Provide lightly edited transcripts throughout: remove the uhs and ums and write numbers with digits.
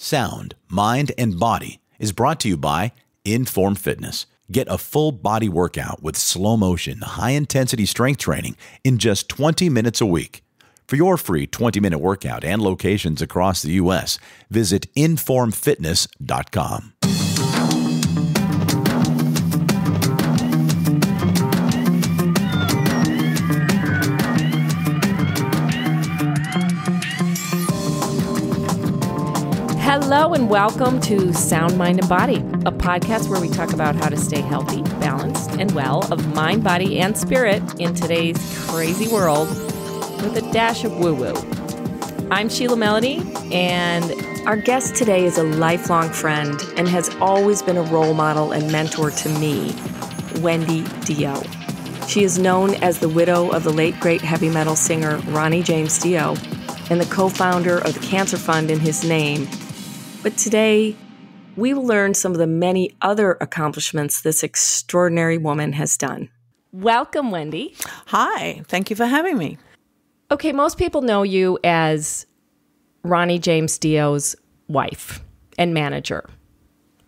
sound, mind, and body is brought to you by Inform Fitness. Get a full body workout with slow motion, high-intensity strength training in just 20 minutes a week. For your free 20-minute workout and locations across the U.S., visit informfitness.com. Hello and welcome to Sound, Mind, and Body, a podcast where we talk about how to stay healthy, balanced, and well of mind, body, and spirit in today's crazy world with a dash of woo-woo. I'm Sheila Melody, and our guest today is a lifelong friend and has always been a role model and mentor to me, Wendy Dio. She is known as the widow of the late great heavy metal singer Ronnie James Dio and the co-founder of the Cancer Fund in his name. But today, we will learn some of the many other accomplishments this extraordinary woman has done. Welcome, Wendy. Hi, thank you for having me. Okay, most people know you as Ronnie James Dio's wife and manager,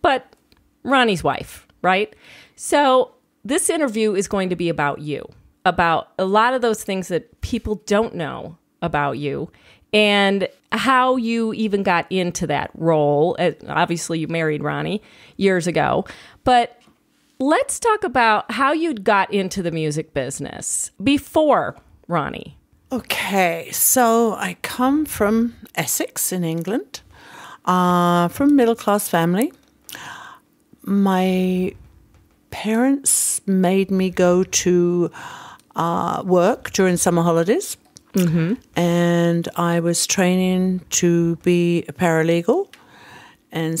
but Ronnie's wife, right? So this interview is going to be about you, about a lot of those things that people don't know about you, and how you even got into that role. Obviously, you married Ronnie years ago, but let's talk about how you got into the music business before Ronnie. Okay, so I come from Essex in England, from middle-class family. My parents made me go to work during summer holidays. Mm-hmm. And I was training to be a paralegal. And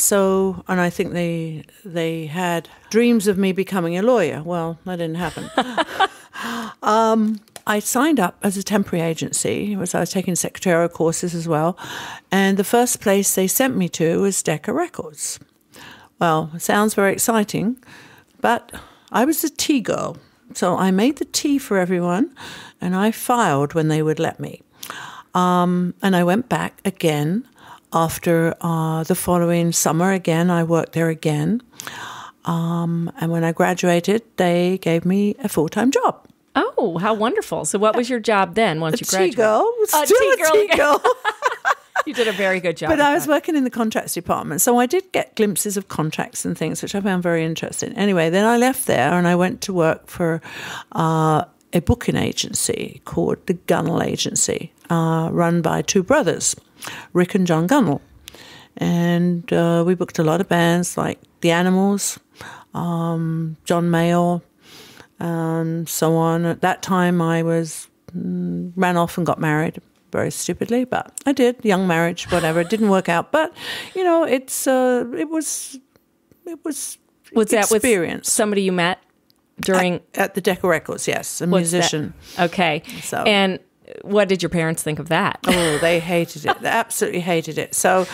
I think they had dreams of me becoming a lawyer. Well, that didn't happen. I signed up as a temporary agency. I was taking secretarial courses as well. And the first place they sent me to was Decca Records. Well, it sounds very exciting, but I was a tea girl. So I made the tea for everyone, and I filed when they would let me. And I went back again after the following summer. Again, I worked there again. And when I graduated, they gave me a full-time job. Oh, how wonderful. So what was your job then once you graduated? Tea girl. You did a very good job. But I was working in the contracts department, so I did get glimpses of contracts and things, which I found very interesting. Anyway, then I left there and I went to work for a booking agency called the Gunnell Agency, run by two brothers, Rick and John Gunnell. And we booked a lot of bands like The Animals, John Mayall, and so on. At that time, I ran off and got married. Very stupidly, but I did. Young marriage, whatever. It didn't work out, but it was that experience. With somebody you met during at the Decca Records? Yes, a musician. That? Okay. So, and what did your parents think of that? Oh, they hated it. They absolutely hated it. So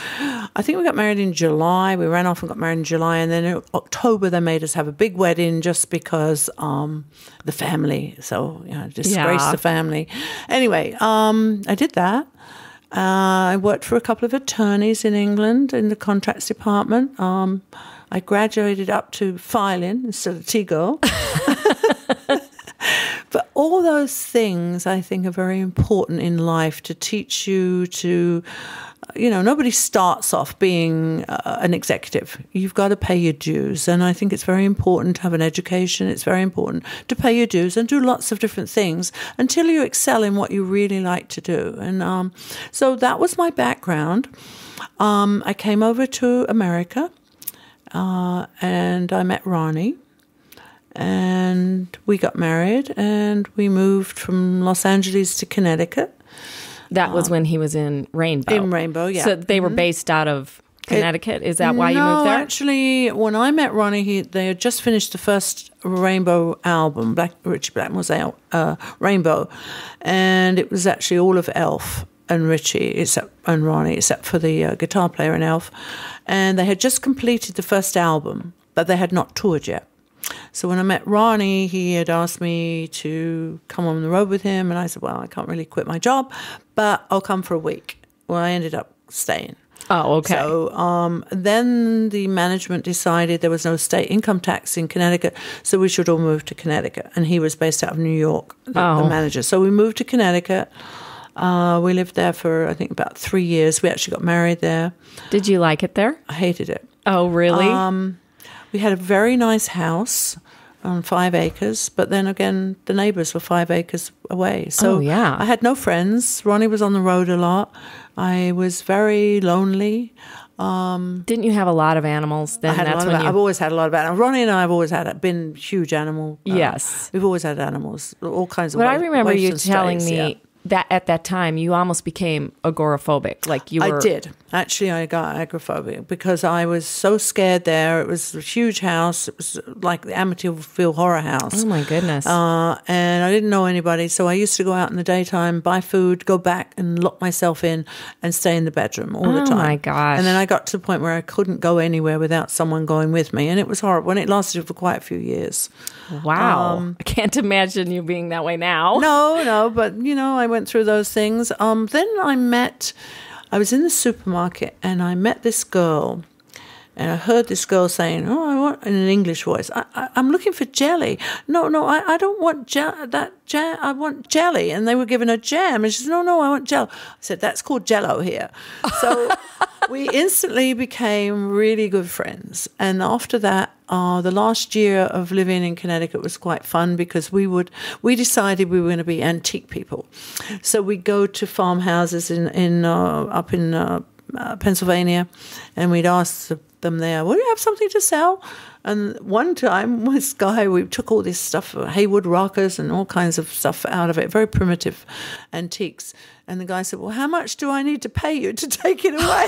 I think we got married in July. We ran off and got married in July. And then in October, they made us have a big wedding just because the family. So, disgraced the family. Anyway, I did that. I worked for a couple of attorneys in England in the contracts department. I graduated up to filing instead of tea girl. But all those things, I think, are very important in life to teach you to, nobody starts off being an executive. You've got to pay your dues. And I think it's very important to have an education. It's very important to pay your dues and do lots of different things until you excel in what you really like to do. And so that was my background. I came over to America and I met Ronnie. And we got married, and we moved from Los Angeles to Connecticut. That was when he was in Rainbow. In Rainbow, yeah. So they were based out of Connecticut? Is that why you moved there? No, actually, when I met Ronnie, they had just finished the first Rainbow album. Richie Blackmore's Rainbow. And it was actually all of Elf and Richie and Ronnie, except for the guitar player in Elf. And they had just completed the first album, but they had not toured yet. So when I met Ronnie, he had asked me to come on the road with him, and I said, well, I can't really quit my job, but I'll come for a week. Well, I ended up staying. Oh, okay. So then the management decided there was no state income tax in Connecticut, so we should all move to Connecticut. And he was based out of New York, the manager. So we moved to Connecticut. We lived there for, I think, about 3 years. We actually got married there. Did you like it there? I hated it. Oh, really? We had a very nice house on 5 acres, but then again, the neighbors were 5 acres away. So I had no friends. Ronnie was on the road a lot. I was very lonely. Didn't you have a lot of animals then? I've always had a lot of animals. Ronnie and I have always been huge animal. Yes. We've always had animals, all kinds of But I remember you telling strays, me that at that time you almost became agoraphobic. Like you were... I did. Actually, I got agoraphobic because I was so scared there. It was a huge house. It was like the Amityville Horror House. Oh, my goodness. And I didn't know anybody, so I used to go out in the daytime, buy food, go back and lock myself in and stay in the bedroom all the time. Oh, my gosh. And then I got to the point where I couldn't go anywhere without someone going with me, and it was horrible. And it lasted for quite a few years. Wow. I can't imagine you being that way now. No, but, I went through those things. Then I was in the supermarket and I met this girl, and I heard this girl saying, I want, in an English voice, I'm looking for jelly. No, I don't want I want jelly. And they were giving her jam. And she said, no, I want jello. I said, that's called Jello here. So we instantly became really good friends. And after that, the last year of living in Connecticut was quite fun because we decided we were going to be antique people. So we'd go to farmhouses up in Pennsylvania, and we'd ask them there, will you have something to sell? And one time, this guy, we took all this stuff, Haywood rockers and all kinds of stuff out of it, very primitive antiques. And the guy said, well, how much do I need to pay you to take it away?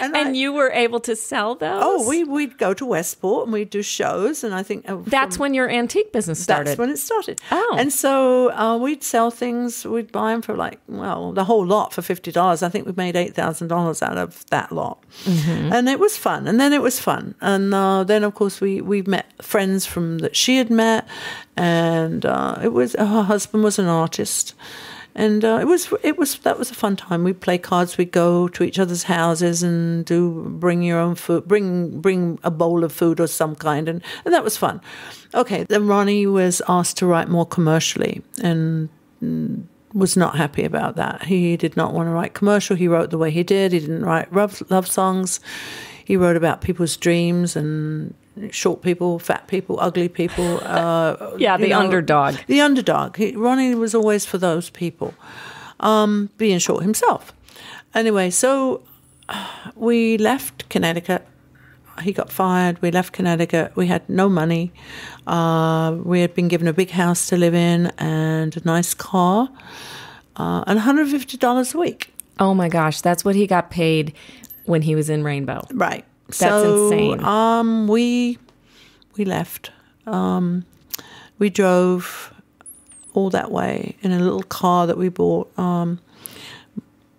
And you were able to sell those? Oh, we'd go to Westport and we'd do shows, and I think... That's when your antique business started? That's when it started. Oh. And so we'd sell things, we'd buy them for the whole lot for $50. I think we made $8,000 out of that lot. Mm-hmm. And it was fun. And then it was fun. And then, of course, we met friends that she had met, and her husband was an artist. And that was a fun time. We'd play cards. We'd go to each other's houses and bring your own food, bring a bowl of food or some kind, and that was fun. Okay, then Ronnie was asked to write more commercially and was not happy about that. He did not want to write commercial. He wrote the way he did. He didn't write love songs. He wrote about people's dreams and short people, fat people, ugly people. The underdog. The underdog. Ronnie was always for those people, being short himself. Anyway, so we left Connecticut. He got fired. We left Connecticut. We had no money. We had been given a big house to live in and a nice car, and $150 a week. Oh, my gosh. That's what he got paid when he was in Rainbow. Right. That's insane. We left. We drove all that way in a little car that we bought.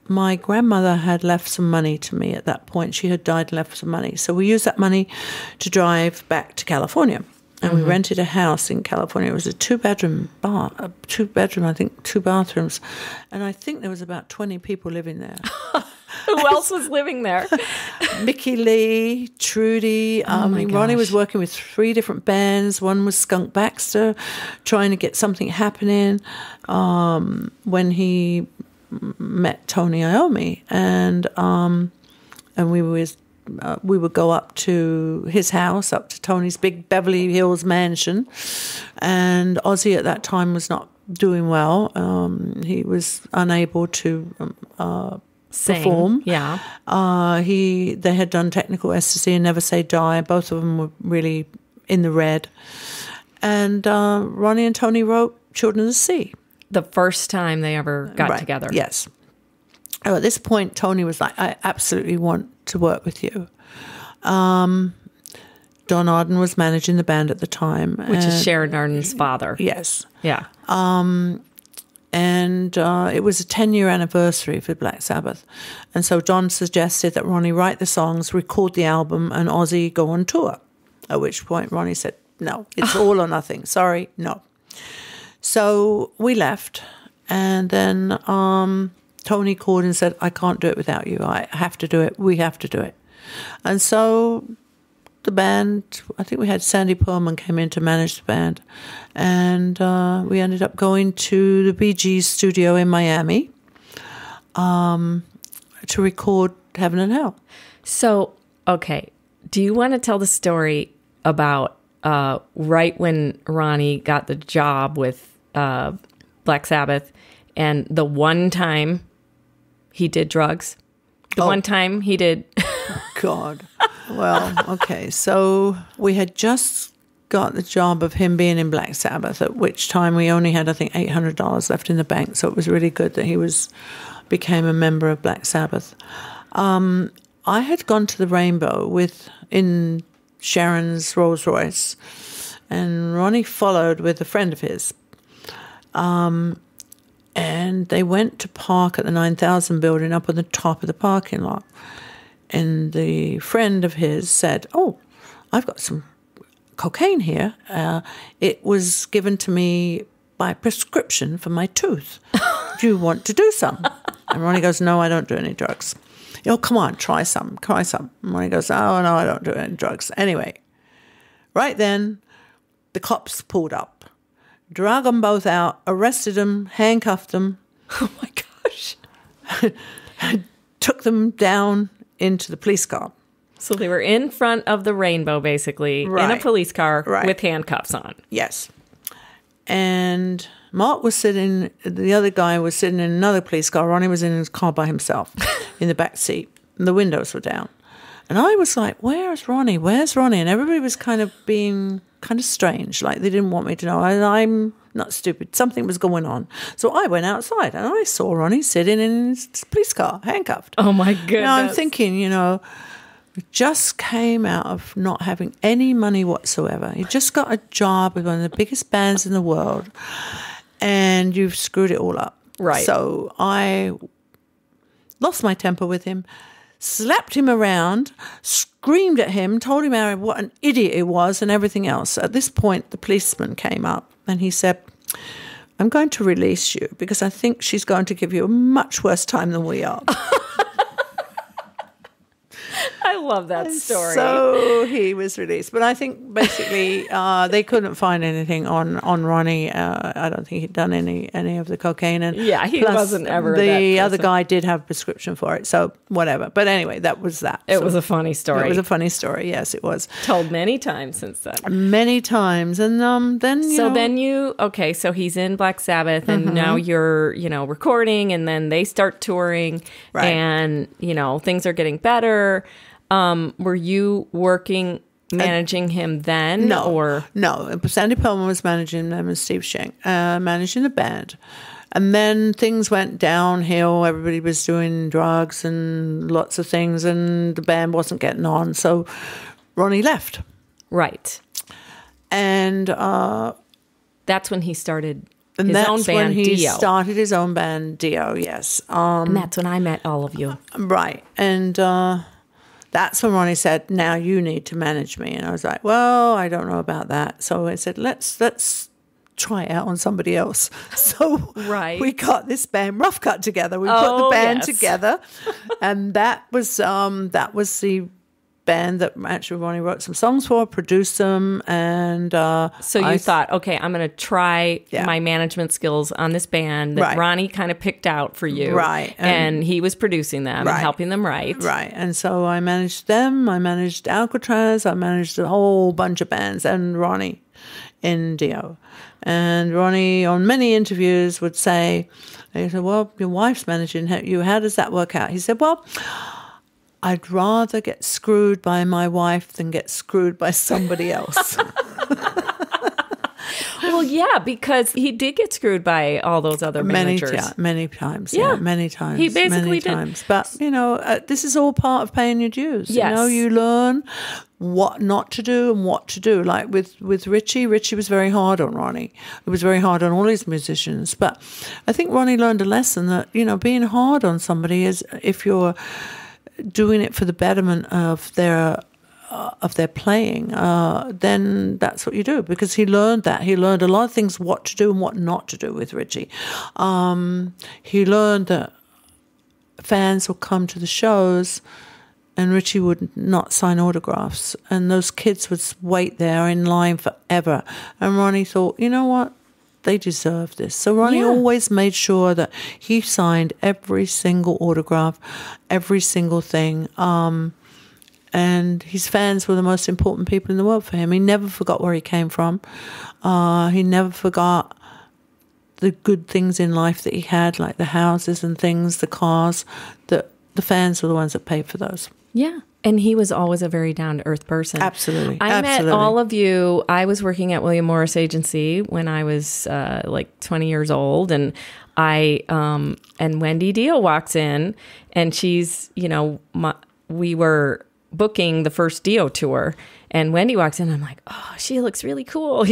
My grandmother had left some money to me at that point. She had died and left some money. So we used that money to drive back to California. And we rented a house in California. It was a two-bedroom, I think, 2 bathrooms. And I think there was about 20 people living there. Who else was living there? Mickey Lee, Trudy. Ronnie was working with 3 different bands. One was Skunk Baxter, trying to get something happening when he met Tony Iommi. And we would go up to his house, up to Tony's big Beverly Hills mansion. And Ozzy at that time was not doing well. He was unable to perform. Yeah. They had done technical ecstasy and Never Say Die. Both of them were really in the red. And Ronnie and Tony wrote Children of the Sea. The first time they ever got together. Yes. At this point, Tony was like, I absolutely want to work with you. Don Arden was managing the band at the time. Which is Sharon Arden's father. Yes. Yeah. And it was a 10-year anniversary for Black Sabbath. And so Don suggested that Ronnie write the songs, record the album, and Ozzy go on tour. At which point Ronnie said, no, it's all or nothing. Sorry, no. So we left. And then Tony called and said, I can't do it without you. I have to do it. We have to do it. And so the band, I think we had Sandy Perlman came in to manage the band. And we ended up going to the Bee Gees studio in Miami to record Heaven and Hell. So, okay. Do you want to tell the story about right when Ronnie got the job with Black Sabbath and the one time he did drugs? The one time he did... God. Well, okay. So we had just got the job of him being in Black Sabbath, at which time we only had, I think, $800 left in the bank. So it was really good that he became a member of Black Sabbath. I had gone to the Rainbow in Sharon's Rolls Royce, and Ronnie followed with a friend of his. And they went to park at the 9000 building up on the top of the parking lot. And the friend of his said, oh, I've got some cocaine here. It was given to me by prescription for my tooth. Do you want to do some? And Ronnie goes, no, I don't do any drugs. Oh, come on, try some. And Ronnie goes, oh, no, I don't do any drugs. Anyway, right then, the cops pulled up, dragged them both out, arrested them, handcuffed them. Oh, my gosh. Took them down into the police car. So they were in front of the Rainbow, basically, in a police car with handcuffs on. Yes. And Mark was sitting, the other guy was sitting in another police car. Ronnie was in his car by himself in the back seat. And the windows were down. And I was like, where's Ronnie? Where's Ronnie? And everybody was kind of being kind of strange. Like they didn't want me to know. I'm not stupid. Something was going on. So I went outside and I saw Ronnie sitting in his police car, handcuffed. Oh, my goodness. Now I'm thinking, we just came out of not having any money whatsoever. You just got a job with one of the biggest bands in the world, and you've screwed it all up. Right. So I lost my temper with him, slapped him around, screamed at him, told him what an idiot he was and everything else. At this point, the policeman came up and he said, I'm going to release you because I think she's going to give you a much worse time than we are. I love that story. So he was released. But I think basically they couldn't find anything on Ronnie. I don't think he'd done any of the cocaine. And yeah, he wasn't ever the that other guy did have a prescription for it. So whatever. But anyway, that was that. It was a funny story. It was a funny story. Yes, it was. Told many times since then. Many times. And then, so he's in Black Sabbath and now you're, recording and then they start touring and, things are getting better. Were you managing him then? No. Sandy Perlman was managing them and Steve Schenck managing the band. And then things went downhill. Everybody was doing drugs and lots of things, and the band wasn't getting on. So Ronnie left. Right. And that's when he started his own band, Dio. when he started his own band, Dio, yes. And that's when I met all of you. Right. And that's when Ronnie said, now you need to manage me. And I was like, well, I don't know about that. So I said, let's try it out on somebody else. So we got this band Rough Cut together. We put the band together. And that was the band that actually Ronnie wrote some songs for, produced them, and so you thought, okay, I'm going to try my management skills on this band that Ronnie kind of picked out for you, right? And he was producing them and helping them write, right? And so I managed them. I managed Alcatraz. I managed a whole bunch of bands, and Ronnie in Dio. And Ronnie, on many interviews, would say, "He said, well, your wife's managing you. How does that work out?" He said, "Well, I'd rather get screwed by my wife than get screwed by somebody else." Well, yeah, because he did get screwed by all those other managers. Many times. Yeah, many times. He basically did. But, this is all part of paying your dues. Yes. You learn what not to do and what to do. Like with Richie was very hard on Ronnie. It was very hard on all his musicians. But I think Ronnie learned a lesson that, being hard on somebody is, if you're doing it for the betterment of their playing, then that's what you do. Because he learned that. He learned a lot of things, what to do and what not to do with Richie. He learned that fans would come to the shows and Richie would not sign autographs. And those kids would wait there in line forever. And Ronnie thought, you know what? They deserve this. So Ronnie always made sure that he signed every single autograph, every single thing. And his fans were the most important people in the world for him. He never forgot where he came from. He never forgot the good things in life that he had, like the houses and things, the cars. The fans were the ones that paid for those. Yeah. And he was always a very down-to-earth person. Absolutely. I met all of you. I was working at William Morris Agency when I was like 20 years old. And and Wendy Dio walks in, and she's, we were booking the first Dio tour. And Wendy walks in, and I'm like, oh, she looks really cool,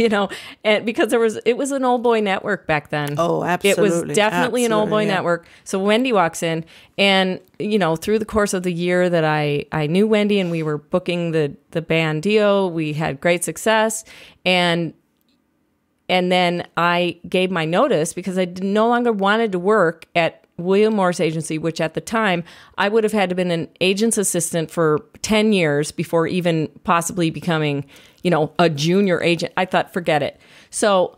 and because it was an old boy network back then. Oh, absolutely. It was definitely an old boy network. So Wendy walks in, and, through the course of the year that I knew Wendy and we were booking the band Dio, we had great success. And then I gave my notice because I no longer wanted to work at William Morris Agency, which at the time I would have had to been an agent's assistant for 10 years before even possibly becoming, a junior agent. I thought, forget it. So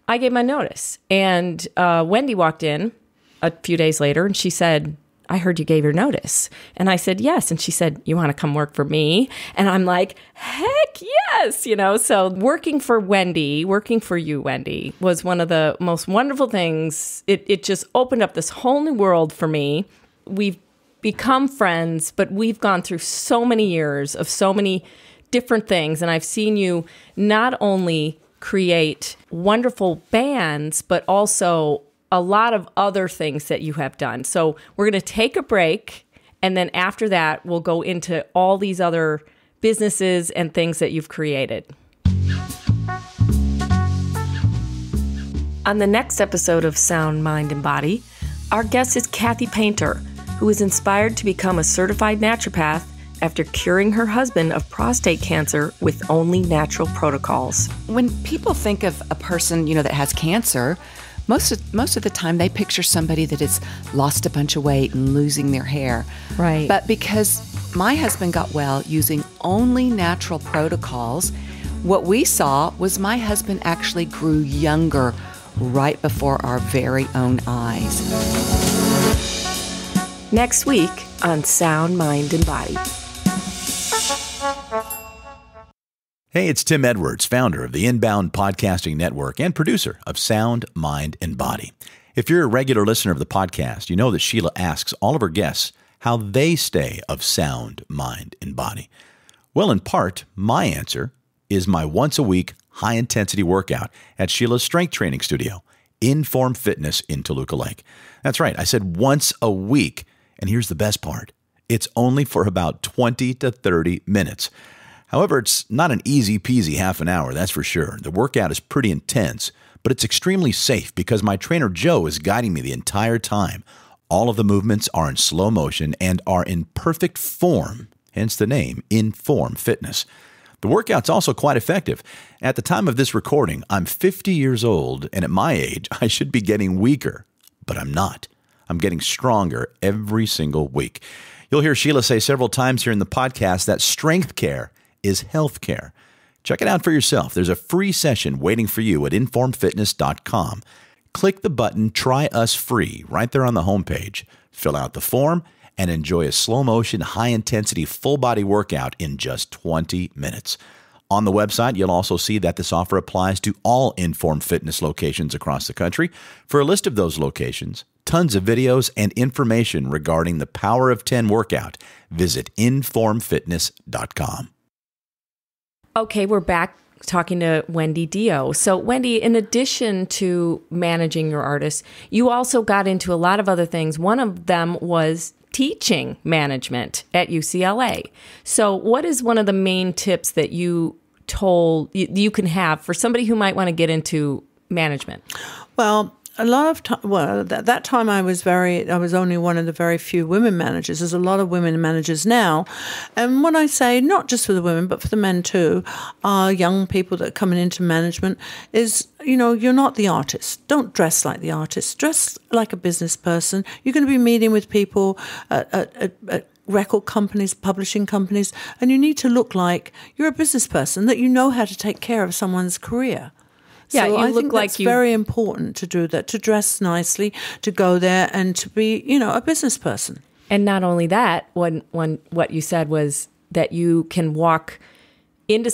I gave my notice, and Wendy walked in a few days later, and she said, I heard you gave your notice. And I said, yes. And she said, you want to come work for me? And I'm like, heck yes. So working for you, Wendy, was one of the most wonderful things. It just opened up this whole new world for me. We've become friends, but we've gone through so many years of so many different things. And I've seen you not only create wonderful bands, but also a lot of other things that you have done. So we're going to take a break, and then after that, we'll go into all these other businesses and things that you've created. On the next episode of Sound, Mind, and Body, our guest is Kathy Painter, who is inspired to become a certified naturopath after curing her husband of prostate cancer with only natural protocols. When people think of a person, that has cancer, most of the time they picture somebody that has lost a bunch of weight and losing their hair. Right. But because my husband got well using only natural protocols, what we saw was my husband actually grew younger right before our very own eyes. Next week on Sound, Mind, and Body. Hey, it's Tim Edwards, founder of the Inbound Podcasting Network and producer of Sound, Mind, and Body. If you're a regular listener of the podcast, you know that Sheila asks all of her guests how they stay of sound, mind, and body. Well, in part, my answer is my once-a-week high-intensity workout at Sheila's strength training studio, Inform Fitness in Toluca Lake. That's right, I said once a week, and here's the best part. It's only for about 20 to 30 minutes. However, it's not an easy-peasy half an hour, that's for sure. The workout is pretty intense, but it's extremely safe because my trainer Joe is guiding me the entire time. All of the movements are in slow motion and are in perfect form, hence the name, Inform Fitness. The workout's also quite effective. At the time of this recording, I'm 50 years old, and at my age, I should be getting weaker, but I'm not. I'm getting stronger every single week. You'll hear Sheila say several times here in the podcast that strength care is health care. Check it out for yourself. There's a free session waiting for you at informfitness.com. Click the button Try Us Free right there on the homepage. Fill out the form and enjoy a slow-motion, high-intensity, full-body workout in just 20 minutes. On the website, you'll also see that this offer applies to all Inform Fitness locations across the country. For a list of those locations, tons of videos, and information regarding the Power of 10 workout, visit informfitness.com. Okay, we're back talking to Wendy Dio. So, Wendy, in addition to managing your artists, you also got into a lot of other things. One of them was teaching management at UCLA. So, what is one of the main tips that you can have for somebody who might want to get into management? Well, a lot of time, well, at that time I was only one of the very few women managers. There's a lot of women managers now. And what I say, not just for the women, but for the men too, young people that are coming into management is, you're not the artist. Don't dress like the artist. Dress like a business person. You're going to be meeting with people at record companies, publishing companies, and you need to look like you're a business person, that you know how to take care of someone's career. Yeah, so you I look think like that's very important to do that, to dress nicely, to go there and to be, a business person. And not only that, when what you said was that you can walk into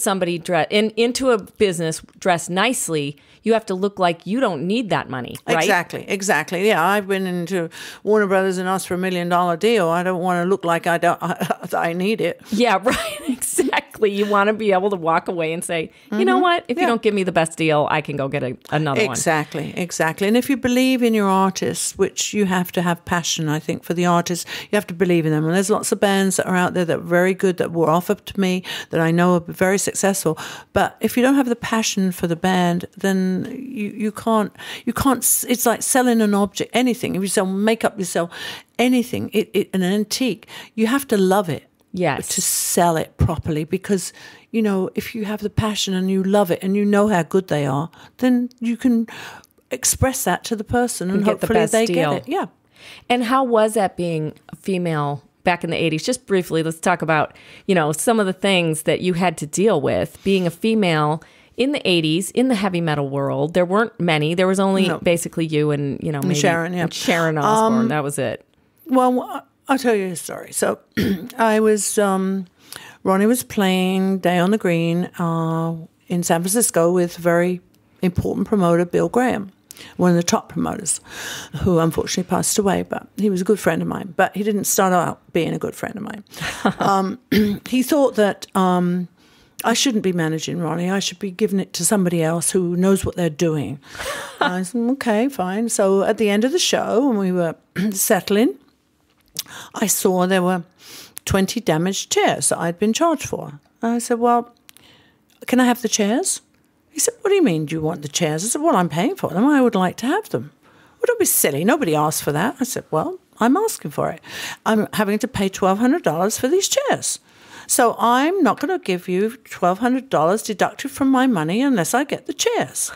into a business dressed nicely. You have to look like you don't need that money, right? Exactly. Yeah, I've been into Warner Brothers and asked for $1 million deal. I don't want to look like I need it. Yeah, right. Exactly. You want to be able to walk away and say, you know what? If you don't give me the best deal, I can go get another one. Exactly. And if you believe in your artists, which you have to have passion, I think, for the artists, you have to believe in them. And there's lots of bands that are out there that are very good, that were offered to me, that I know are very successful. But if you don't have the passion for the band, then you can't, it's like selling an object, anything. If you sell makeup, you sell anything, an antique, you have to love it. Yes. To sell it properly, because, if you have the passion and you love it and you know how good they are, then you can express that to the person and hopefully they get it. Yeah. And how was that being a female back in the 80s? Just briefly, let's talk about, some of the things that you had to deal with being a female in the 80s, in the heavy metal world. There weren't many. There was only basically you and, maybe Sharon, and Sharon Osbourne. That was it. Well, I'll tell you a story. So I was, Ronnie was playing Day on the Green in San Francisco with very important promoter, Bill Graham, one of the top promoters, who unfortunately passed away, but he was a good friend of mine. But he didn't start out being a good friend of mine. He thought that I shouldn't be managing Ronnie. I should be giving it to somebody else who knows what they're doing. I said, okay, fine. So at the end of the show, when we were settling, I saw there were 20 damaged chairs that I'd been charged for. And I said, well, can I have the chairs? He said, what do you mean, do you want the chairs? I said, well, I'm paying for them. I would like to have them. Well, don't be silly. Nobody asked for that. I said, well, I'm asking for it. I'm having to pay $1,200 for these chairs. So I'm not going to give you $1,200 deducted from my money unless I get the chairs.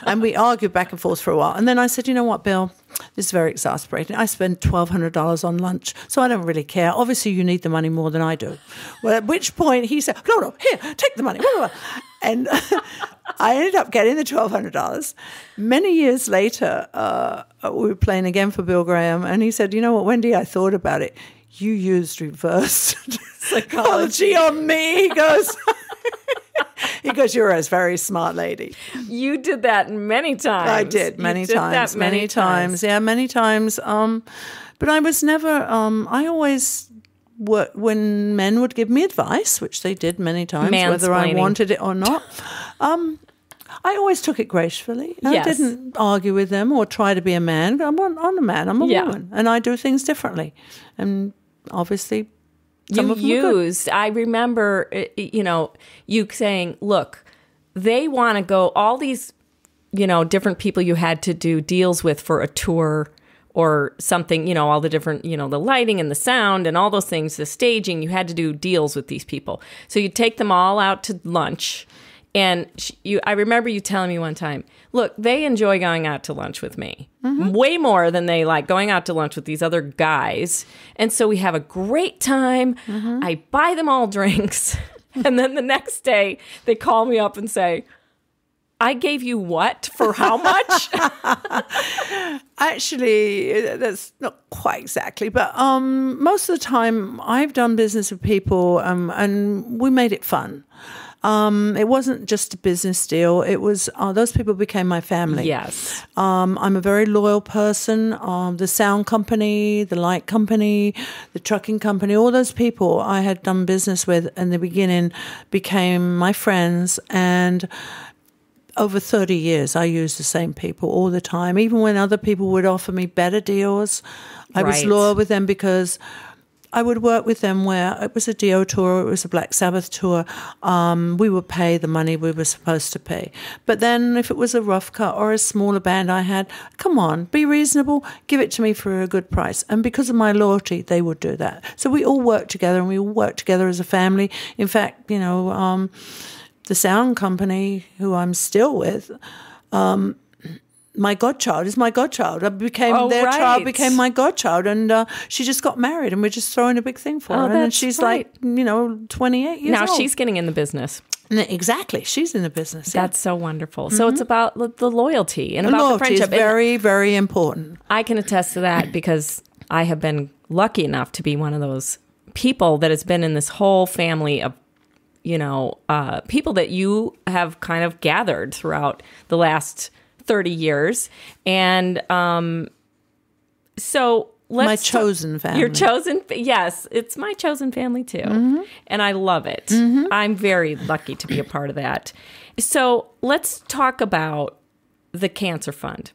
And we argued back and forth for a while. And then I said, you know what, Bill, this is very exasperating. I spend $1,200 on lunch, so I don't really care. Obviously, you need the money more than I do. Well, at which point he said, no, here, take the money. And I ended up getting the $1,200. Many years later, we were playing again for Bill Graham, and he said, you know what, Wendy, I thought about it. You used reverse psychology on me. He goes, you're a very smart lady. You did that many times. I did many times. Yeah, many times. But I was never, I always, when men would give me advice, which they did many times, whether I wanted it or not, I always took it gracefully. I didn't argue with them or try to be a man. I'm a man. I'm a woman. And I do things differently. And obviously, I remember, you saying, look, they want to go, all these, different people you had to do deals with for a tour or something, all the different, the lighting and the sound and all those things, the staging, you had to do deals with these people. So you take them all out to lunch. And I remember you telling me one time, look, they enjoy going out to lunch with me way more than they like going out to lunch with these other guys. And so we have a great time. I buy them all drinks. And then the next day they call me up and say, I gave you what for how much? Actually, that's not quite exactly. But most of the time I've done business with people and we made it fun. It wasn't just a business deal. It was, those people became my family. Yes. I'm a very loyal person. The sound company, the light company, the trucking company, all those people I had done business with in the beginning became my friends. And over 30 years, I used the same people all the time. Even when other people would offer me better deals, I was loyal with them because I would work with them where it was a Dio tour, it was a Black Sabbath tour. We would pay the money we were supposed to pay. But then if it was a rough cut or a smaller band I had, come on, be reasonable, give it to me for a good price. And because of my loyalty, they would do that. So we all worked together, and we all worked together as a family. In fact, the sound company who I'm still with, my godchild is my godchild. Their child became my godchild, and she just got married, and we're just throwing a big thing for her. And she's like 28 years now old. she's getting in the business. Exactly, she's in the business. Yeah. That's so wonderful. So it's about the loyalty and about the friendship. Is very, very important. I can attest to that because I have been lucky enough to be one of those people that has been in this whole family of people that you have kind of gathered throughout the last 30 years. And so my chosen family. Your chosen, yes, it's my chosen family too. And I love it. I'm very lucky to be a part of that. So let's talk about the Cancer Fund,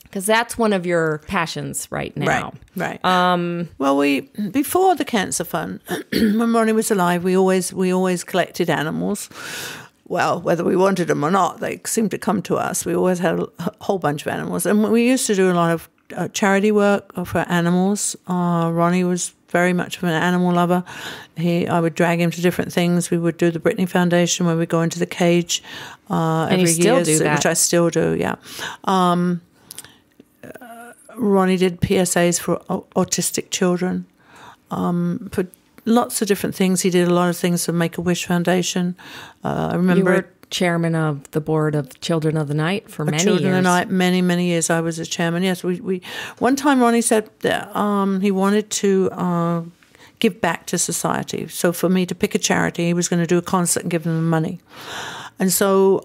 because that's one of your passions right now. Right. Well, before the Cancer Fund, when Ronnie was alive, we always collected animals. Well, whether we wanted them or not, they seemed to come to us. We always had a whole bunch of animals. And we used to do a lot of charity work for animals. Ronnie was very much of an animal lover. I would drag him to different things. We would do the Brittany Foundation where we go into the cage every year, which I still do, yeah. Ronnie did PSAs for autistic children, for lots of different things. He did a lot of things for Make-A-Wish Foundation. I remember you were chairman of the board of Children of the Night for many years. Children of the Night, many years. I was a chairman. Yes, we one time Ronnie said that he wanted to give back to society. So for me to pick a charity, he was going to do a concert and give them the money. And so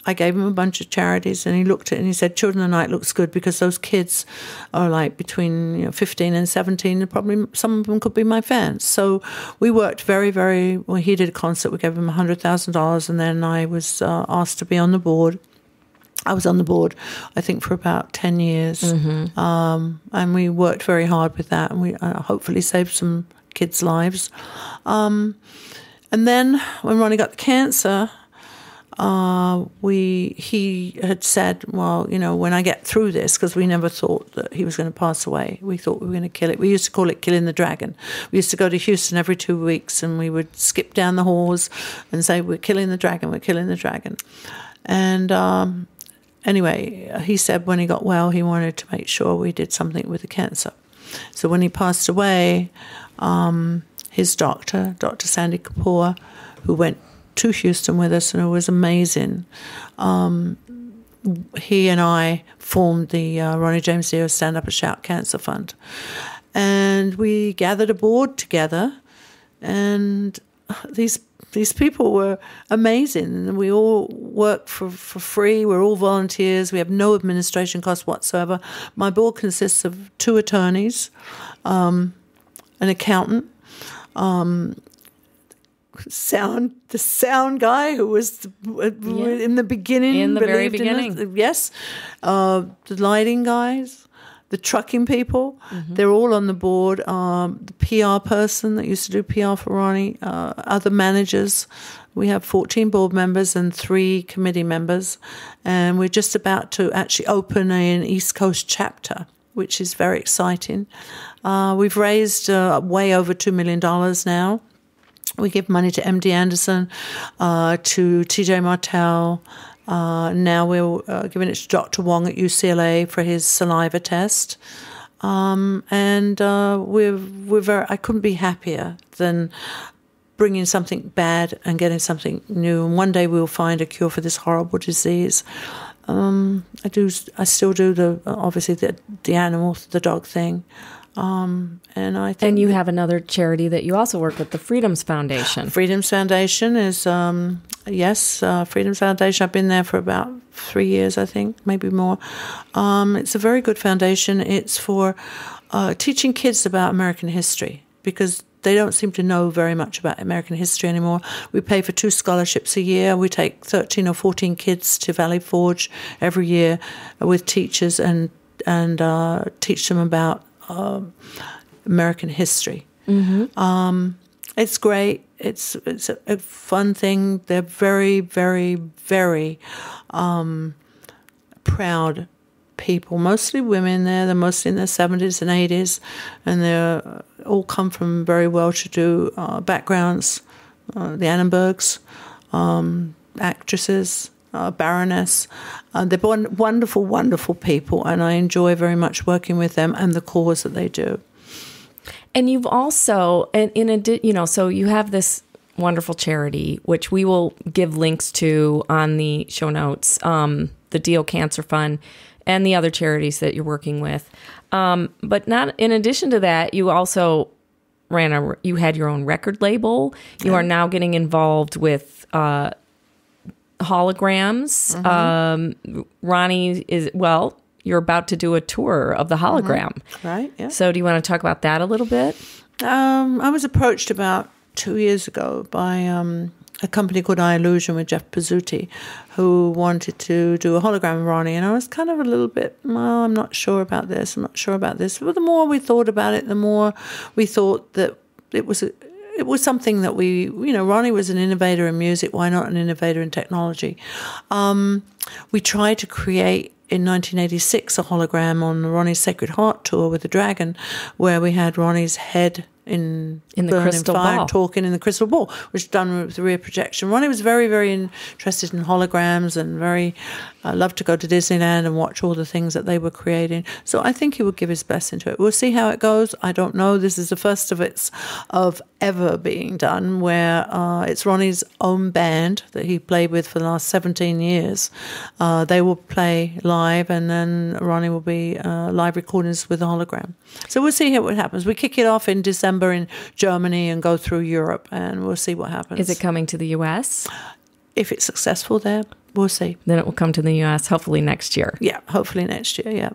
I gave him a bunch of charities, and he looked at it and he said, Children of the Night looks good because those kids are like between 15 and 17, and probably some of them could be my fans. So we worked well, he did a concert, we gave him $100,000, and then I was asked to be on the board. I was on the board, I think, for about 10 years. And we worked very hard with that, and we hopefully saved some kids' lives. And then when Ronnie got the cancer, he had said, well, when I get through this, because we never thought that he was going to pass away. We thought we were going to kill it. We used to call it killing the dragon. We used to go to Houston every 2 weeks, and we would skip down the halls and say, we're killing the dragon, we're killing the dragon. And anyway, he said when he got well, he wanted to make sure we did something with the cancer. So when he passed away, his doctor, Dr. Sandy Kapoor, who went to Houston with us, and it was amazing. He and I formed the Ronnie James Dio Stand Up and Shout Cancer Fund, and we gathered a board together, and these people were amazing. We all work for free. We're all volunteers. We have no administration costs whatsoever. My board consists of 2 attorneys, an accountant, the sound guy who was in the beginning, in the very beginning, yes, the lighting guys, the trucking people, they're all on the board. The PR person that used to do PR for Ronnie, other managers. We have 14 board members and 3 committee members, and we're just about to actually open an East Coast chapter, which is very exciting. We've raised way over $2 million now. We give money to MD Anderson, to TJ Martell. Now we're giving it to Dr. Wong at UCLA for his saliva test. And we're very. I couldn't be happier than bringing something bad and getting something new. And one day we'll find a cure for this horrible disease. I still do obviously the animal, the dog thing. And I think you have another charity that you also work with, the Freedoms Foundation. Freedoms Foundation is Freedoms Foundation. I've been there for about 3 years, I think, maybe more. It's a very good foundation. It's for teaching kids about American history, because they don't seem to know very much about American history anymore. We pay for 2 scholarships a year. We take 13 or 14 kids to Valley Forge every year with teachers and teach them about American history. It's great. It's a fun thing. They're very, very, very proud people, mostly women there. They're mostly in their 70s and 80s, and they all come from very well-to-do backgrounds. The Annenbergs, actresses, Baroness. They're wonderful, wonderful people, and I enjoy very much working with them and the cause that they do. And you've also, so you have this wonderful charity, which we will give links to on the show notes, the Dio Cancer Fund, and the other charities that you're working with. But not in addition to that, you also you had your own record label. You are now getting involved with holograms. Ronnie you're about to do a tour of the hologram. Right, yeah. So do you want to talk about that a little bit? I was approached about 2 years ago by a company called iLusion with Jeff Pizzuti, who wanted to do a hologram of Ronnie. And I was kind of a little bit, I'm not sure about this, I'm not sure about this. But the more we thought about it, the more we thought that it was something that Ronnie was an innovator in music. Why not an innovator in technology? We tried to create in 1986 a hologram on Ronnie's Sacred Heart tour with the Dragon, where we had Ronnie's head in the crystal ball, talking in the crystal ball, which is done with rear projection. Ronnie was very, very interested in holograms and very loved to go to Disneyland and watch all the things that they were creating. So I think he would give his best into it. We'll see how it goes. I don't know. This is the first of ever being done, where it's Ronnie's own band that he played with for the last 17 years. They will play live, and then Ronnie will be live recordings with a hologram. So we'll see what happens. We kick it off in December in Germany and go through Europe, and we'll see what happens. Is it coming to the U.S.? If it's successful there, we'll see. Then it will come to the U.S. hopefully next year. Yeah, hopefully next year, yeah.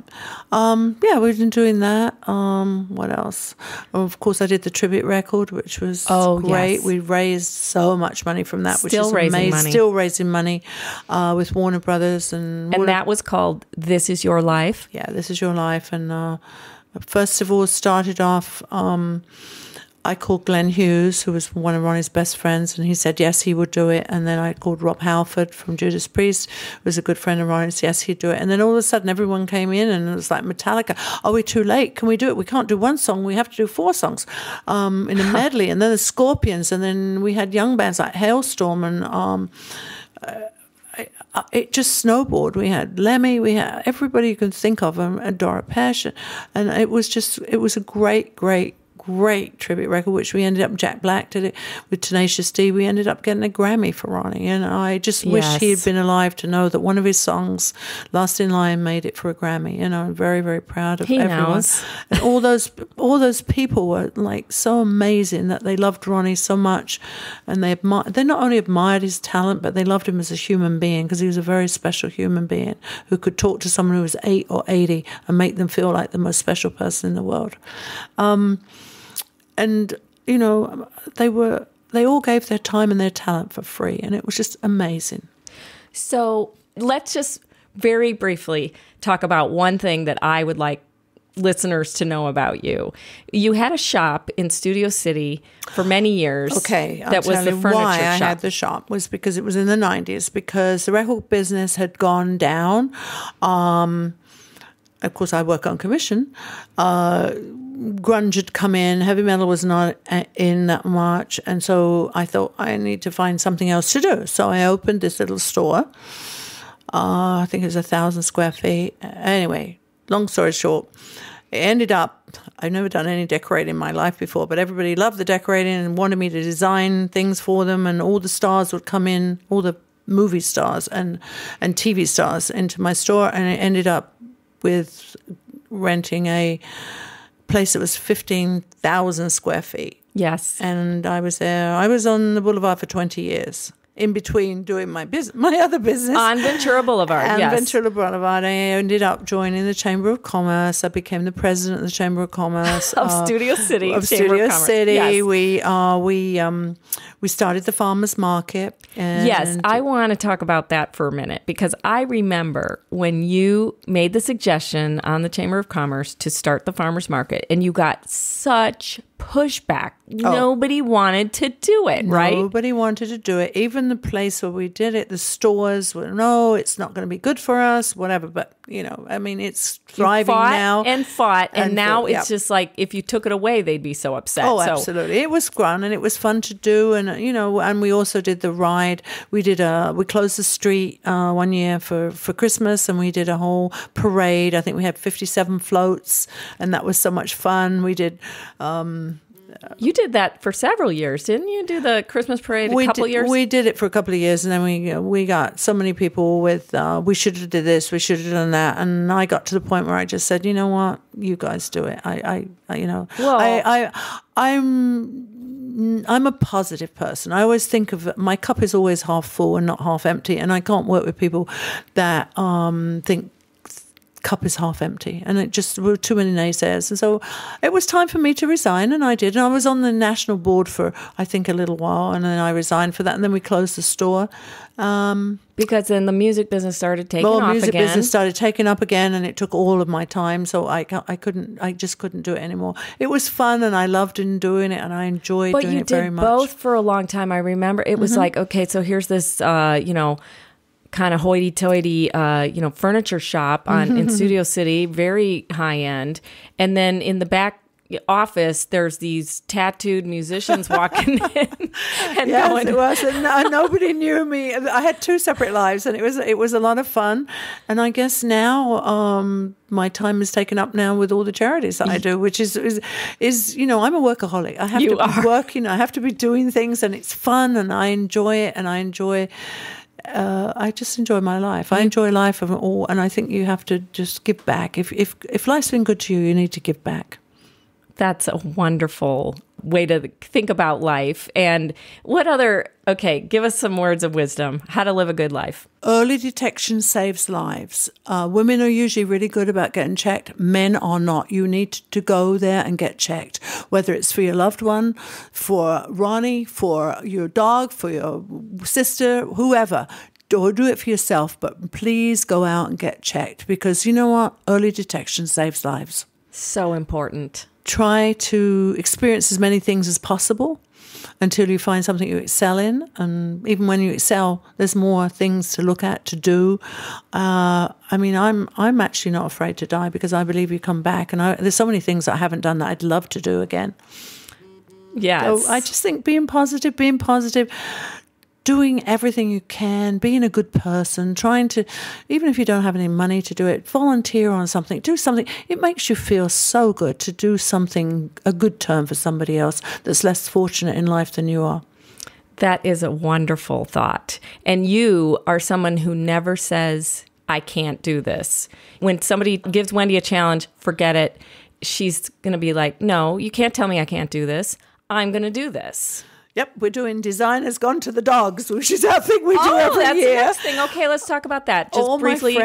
We've been doing that. What else? Of course, I did the tribute record, which was great. Yes. We raised so much money from that, which Still is raising amazing. money. Still raising money with Warner Brothers. And that was called This Is Your Life? Yeah, This Is Your Life. And first of all, started off... I called Glenn Hughes, who was one of Ronnie's best friends, and he said yes, he would do it. And then I called Rob Halford from Judas Priest, who was a good friend of Ronnie's. Yes, he'd do it. And then all of a sudden, everyone came in, and it was like Metallica. Are we too late? Can we do it? We can't do one song. We have to do 4 songs in a medley. And then the Scorpions, and then we had young bands like Hailstorm, and it just snowballed. We had Lemmy, we had everybody you can think of, and Dora Pesh, and it was a great tribute record, which we ended up, Jack Black did it with Tenacious D. We ended up getting a Grammy for Ronnie, and I just wish he had been alive to know that one of his songs, Last in Line, made it for a Grammy. I'm very, very proud of everyone. Knows. And all those people were like so amazing that they loved Ronnie so much, and they not only admired his talent, but they loved him as a human being, because he was a very special human being who could talk to someone who was 8 or 80 and make them feel like the most special person in the world. And, they all gave their time and their talent for free, and it was just amazing. So let's just very briefly talk about one thing that I would like listeners to know about you. You had a shop in Studio City for many years. Okay, that was the furniture why shop. I had the shop was because it was in the 90s, because the record business had gone down. Of course, I work on commission. Grunge had come in, heavy metal was not in that much, and so I thought I need to find something else to do. So I opened this little store. I think it was 1,000 square feet. Anyway, long story short, it ended up, I've never done any decorating in my life before, but everybody loved the decorating and wanted me to design things for them, and all the stars would come in, all the movie stars and TV stars into my store, and it ended up with renting a place that was 15,000 square feet. Yes. And I was there. I was on the boulevard for 20 years, in between doing my other business. On Ventura Boulevard, and yes. Ventura Boulevard. I ended up joining the Chamber of Commerce. I became the president of the Chamber of Commerce. Of Studio City. Of Studio City. Yes. We started the farmers market. And Yes, I want to talk about that for a minute because I remember when you made the suggestion on the Chamber of Commerce to start the farmers market and you got such pushback. Nobody wanted to do it, right? Nobody wanted to do it. Even the place where we did it, the stores were, no, it's not going to be good for us, whatever. But, I mean, it's thriving now. And now it's just like if you took it away, they'd be so upset. Oh, absolutely. It was fun and it was fun to do. And, and we also did the ride. We closed the street one year for Christmas and we did a whole parade. I think we had 57 floats and that was so much fun. We did... You did that for several years, didn't you? Do the Christmas parade a couple years? We did it for a couple of years, and then we got so many people with, we should have did this, we should have done that, and I got to the point where I just said, you know what, you guys do it. I'm a positive person. I always think of my cup is always half full and not half empty, and I can't work with people that think cup is half empty, and it just were too many naysayers. And so it was time for me to resign, and I did. And I was on the national board for I think a little while, and then I resigned for that, and then we closed the store because then the music business started taking off again. Music business started taking up again, and it took all of my time. So I just couldn't do it anymore. It was fun, and I loved doing it, and I enjoyed doing it very much. But you did both for a long time. I remember it was like, okay, so here's this, kind of hoity-toity, furniture shop in Studio City, very high-end. And then in the back office, there's these tattooed musicians walking in and going. It was. And nobody knew me. I had two separate lives, and it was a lot of fun. And I guess now my time is taken up now with all the charities that I do, which is I'm a workaholic. I have to be working. I have to be doing things, and it's fun, and I enjoy it, and I just enjoy my life. I enjoy life of all, and I think you have to just give back. If life's been good to you, you need to give back. That's a wonderful way to think about life. And give us some words of wisdom, how to live a good life. Early detection saves lives. Women are usually really good about getting checked. Men are not. You need to go there and get checked, whether it's for your loved one, for Ronnie, for your dog, for your sister, whoever. Or do it for yourself, but please go out and get checked because you know what? Early detection saves lives. So important. Try to experience as many things as possible until you find something you excel in. And even when you excel, there's more things to look at, to do. I'm actually not afraid to die because I believe you come back. And there's so many things that I haven't done that I'd love to do again. Yes. So I just think being positive, doing everything you can, being a good person, trying to, even if you don't have any money to do it, volunteer on something, do something. It makes you feel so good to do something, a good turn for somebody else that's less fortunate in life than you are. That is a wonderful thought. And you are someone who never says, I can't do this. When somebody gives Wendy a challenge, forget it. She's going to be like, no, you can't tell me I can't do this. I'm going to do this. Yep, we're doing Designers Gone to the Dogs, which is our thing we do every year. That's interesting. Okay, let's talk about that. Just all briefly.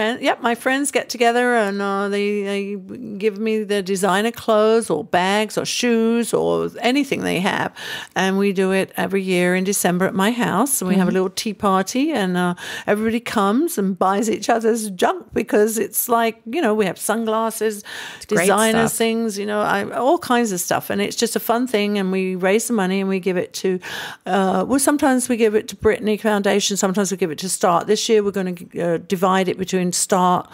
My friends get together and they give me their designer clothes or bags or shoes or anything they have. And we do it every year in December at my house. And we have a little tea party and everybody comes and buys each other's junk because it's like, we have sunglasses, designer things, all kinds of stuff. And it's just a fun thing. And we raise the money and we give it to sometimes we give it to Brittany Foundation, sometimes we give it to START. This year we're going to divide it between START,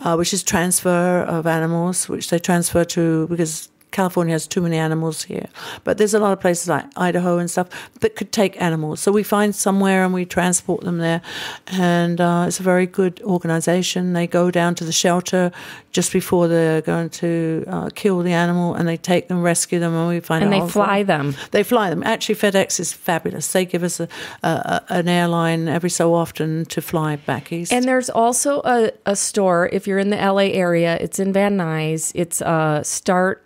which is transfer of animals, which they transfer to because California has too many animals here. But there's a lot of places like Idaho and stuff that could take animals. So we find somewhere and we transport them there. And it's a very good organization. They go down to the shelter just before they're going to kill the animal and they take them, rescue them, and we find And they fly them. They fly them. Actually, FedEx is fabulous. They give us an airline every so often to fly back east. And there's also a store, if you're in the LA area, it's in Van Nuys. It's START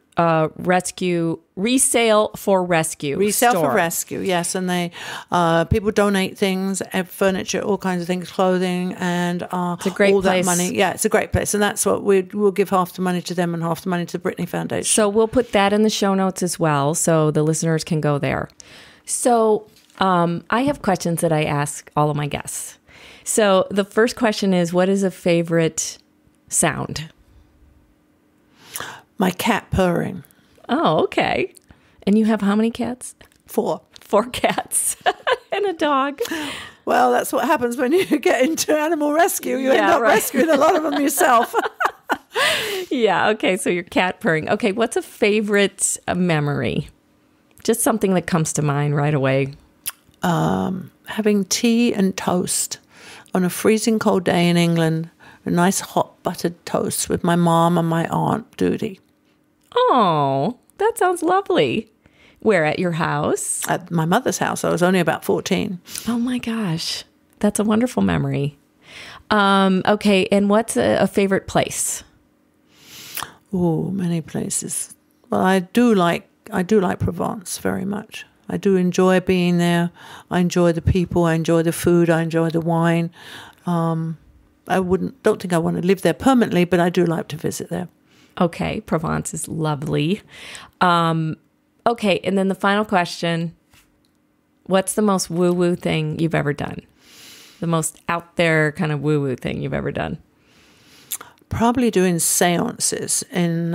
Resale for Rescue store. For Rescue, yes. And they people donate things, furniture, all kinds of things, clothing, and it's a great all place. That money. Yeah, it's a great place. And that's what we'll give half the money to them and half the money to the Brittany Foundation. So we'll put that in the show notes as well so the listeners can go there. So I have questions that I ask all of my guests. So the first question is, what is a favorite sound? My cat purring. Oh, okay. And you have how many cats? 4. 4 cats and a dog. Well, that's what happens when you get into animal rescue. You end up rescuing a lot of them yourself. Yeah, okay. So your cat purring. Okay, what's a favorite memory? Just something that comes to mind right away. Having tea and toast on a freezing cold day in England. A nice hot buttered toast with my mom and my aunt, Duty. Oh, that sounds lovely. Where, at your house? At my mother's house. I was only about 14. Oh my gosh. That's a wonderful memory. Okay, and what's a favorite place? Oh, many places. Well, I do like Provence very much. I do enjoy being there. I enjoy the people. I enjoy the food. I enjoy the wine. I don't think I want to live there permanently, but I do like to visit there. Okay, Provence is lovely. Okay, and then the final question, what's the most woo-woo thing you've ever done? The most out there kind of woo-woo thing you've ever done? Probably doing seances in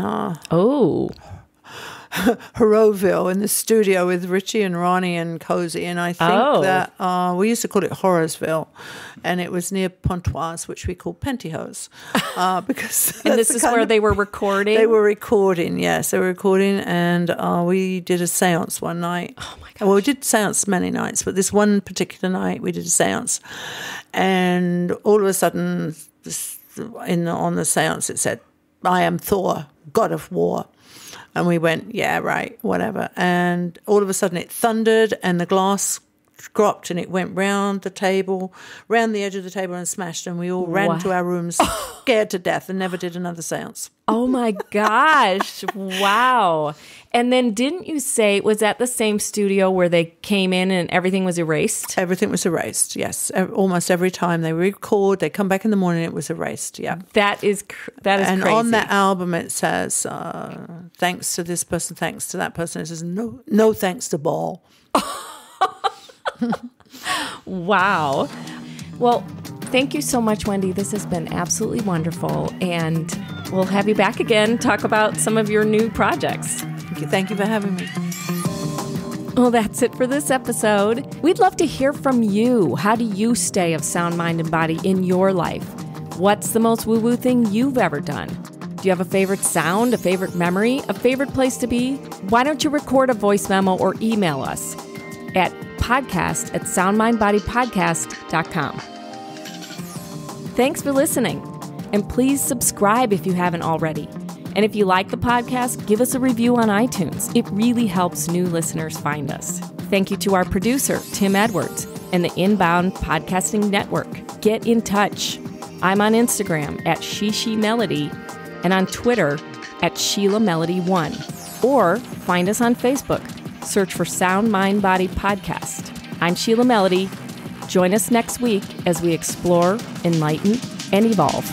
Herouville in the studio with Richie and Ronnie and Cozy. And I think that we used to call it Horrorsville. And it was near Pontoise, which we call Pantyhose. Because and this is where they were recording? They were recording, yes. They were recording. And we did a seance one night. Oh, my gosh. Well, we did seance many nights, but this one particular night we did a seance. And all of a sudden, on the seance, it said, "I am Thor, god of war." And we went, yeah, right, whatever. And all of a sudden it thundered and the glass dropped and it went round the table, round the edge of the table and smashed. And we all ran to our rooms scared to death and never did another seance. Oh, my gosh. Wow. And then didn't you say, was that the same studio where they came in and everything was erased? Everything was erased, yes. Almost every time they record, they come back in the morning, it was erased, yeah. That is and crazy. On that album it says, thanks to this person, thanks to that person. It says, no thanks to Ball. Wow. Well, thank you so much, Wendy. This has been absolutely wonderful. And we'll have you back again, talk about some of your new projects. Thank you for having me. Well, that's it for this episode. We'd love to hear from you. How do you stay of sound mind and body in your life? What's the most woo-woo thing you've ever done? Do you have a favorite sound, a favorite memory, a favorite place to be? Why don't you record a voice memo or email us at podcast@soundmindbodypodcast.com. Thanks for listening, and please subscribe if you haven't already. And if you like the podcast, give us a review on iTunes. It really helps new listeners find us. Thank you to our producer, Tim Edwards, and the Inbound Podcasting Network. Get in touch. I'm on Instagram at ShiShiMelody and on Twitter at SheilaMelody1. Or find us on Facebook. Search for Sound Mind Body Podcast. I'm Sheila Melody. Join us next week as we explore, enlighten, and evolve.